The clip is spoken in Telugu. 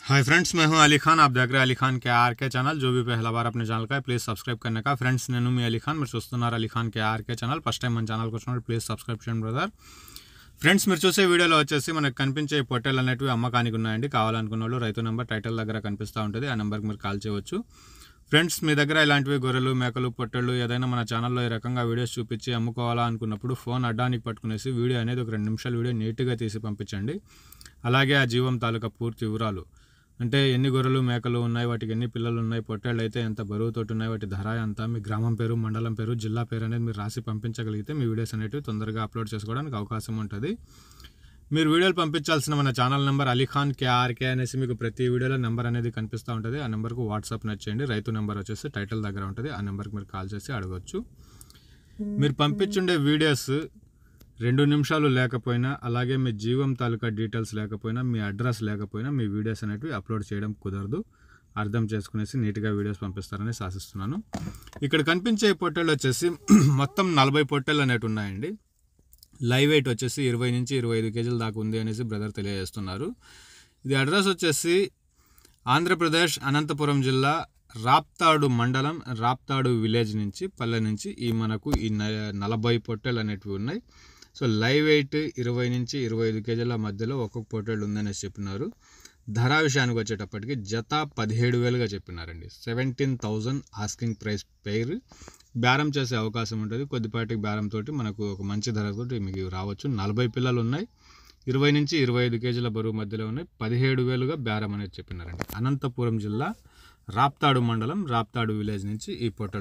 हाय फ्रेंड्स, मैं हूं अली खान। आप देख रहे हैं अली खान के आर के ఛానల్। जो भी पहला बार अपने ఛానల్ का है प्लीज़ सब्सक्రైబ్ करने का। ఫ్రెండ్స్, నేను మీ అలీ ఖాన్, మీరు చూస్తున్నారు అలీ ఖాన్ के आर के ఛానల్। ఫస్ట్ టైం మన ఛానల్కి వచ్చినప్పుడు ప్లీజ్ సబ్స్క్రైబ్ చేయండి బ్రదర్। ఫ్రెండ్స్, మీరు చూసే వీడియోలో వచ్చేసి మనకు కనిపించే పొట్టేలు అనేటివి అమ్మకానికి ఉన్నాయండి। కావాలనుకున్న వాళ్ళు రైతు నెంబర్ టైటిల్ దగ్గర కనిపిస్తూ ఉంటుంది, ఆ నెంబర్కి మీరు కాల్ చేయవచ్చు। ఫ్రెండ్స్, మీ దగ్గర ఇలాంటివి గొర్రెలు, మేకలు, పొట్టేళ్ళు ఏదైనా మన ఛానల్లో ఈ రకంగా వీడియోస్ చూపించి అమ్ముకోవాలా అనుకున్నప్పుడు ఫోన్ అడ్డానికి పట్టుకునేసి వీడియో అనేది ఒక 2 నిమిషాల వీడియో నీట్గా తీసి పంపించండి। అలాగే ఆ జీవం తాలూకా పూర్తి వివరాలు, అంటే ఎన్ని గొర్రెలు, మేకలు ఉన్నాయి, వాటికి ఎన్ని పిల్లలు ఉన్నాయి, పొట్టేళ్ళు అయితే ఎంత బరువుతోటి ఉన్నాయి, వాటి ధర ఎంత, మీ గ్రామం పేరు, మండలం పేరు, జిల్లా పేరు అనేది మీరు రాసి పంపించగలిగితే మీ వీడియోస్ అనేవి తొందరగా అప్లోడ్ చేసుకోవడానికి అవకాశం ఉంటుంది। మీరు వీడియోలు పంపించాల్సిన మన channel number Ali Khan KRK అనేసి మీకు ప్రతి వీడియోలో నెంబర్ అనేది కనిపిస్తూ ఉంటుంది। ఆ నెంబర్కు వాట్సాప్ నచ్చేయండి। రైతు నెంబర్ వచ్చేసి టైటిల్ దగ్గర ఉంటుంది, ఆ నెంబర్కి మీరు కాల్ చేసి అడగవచ్చు। మీరు పంపించుండే వీడియోస్ 2 నిమిషాలు లేకపోయినా, అలాగే మీ జీవం తాలూకా డీటెయిల్స్ లేకపోయినా, మీ అడ్రస్ లేకపోయినా మీ వీడియోస్ అనేవి అప్లోడ్ చేయడం కుదరదు। అర్థం చేసుకునేసి నీట్గా వీడియోస్ పంపిస్తారని ఆశిస్తున్నాను। ఇక్కడ కనిపించే పొట్టేళ్ళు వచ్చేసి మొత్తం 40 పొట్టేళ్ళు అనేవి ఉన్నాయండి। లైవ్ వెయిట్ వచ్చేసి 20 నుంచి 25 కేజీల దాకా ఉంది అనేసి బ్రదర్ తెలియజేస్తున్నారు। ఇది అడ్రస్ వచ్చేసి ఆంధ్రప్రదేశ్ అనంతపురం జిల్లా రాప్తాడు మండలం, రాప్తాడు విలేజ్ నుంచి, పల్లె నుంచి మనకు ఈ 40 పొట్టేళ్ళు అనేటివి ఉన్నాయి। సో లైవ్ వెయిట్ 20 నుంచి 25 కేజీల మధ్యలో ఒక్కొక్క పొట్టేళ్ళు ఉందనేసి చెప్పినారు। ధర విషయానికి వచ్చేటప్పటికి జత 17,000గా చెప్పినారండి। 17,000 ఆస్కింగ్ ప్రైస్ పెయిర్। బేరం చేసే అవకాశం ఉంటుంది, కొద్దిపాటి బేరంతో మనకు ఒక మంచి ధరతో మీకు రావచ్చు। 40 పిల్లలు ఉన్నాయి, 20 నుంచి 25 కేజీల బరువు మధ్యలో ఉన్నాయి। 17,000గా బేరం అనేది చెప్పినారండి। అనంతపురం జిల్లా రాప్తాడు మండలం, రాప్తాడు విలేజ్ నుంచి ఈ పొట్టేళ్ళు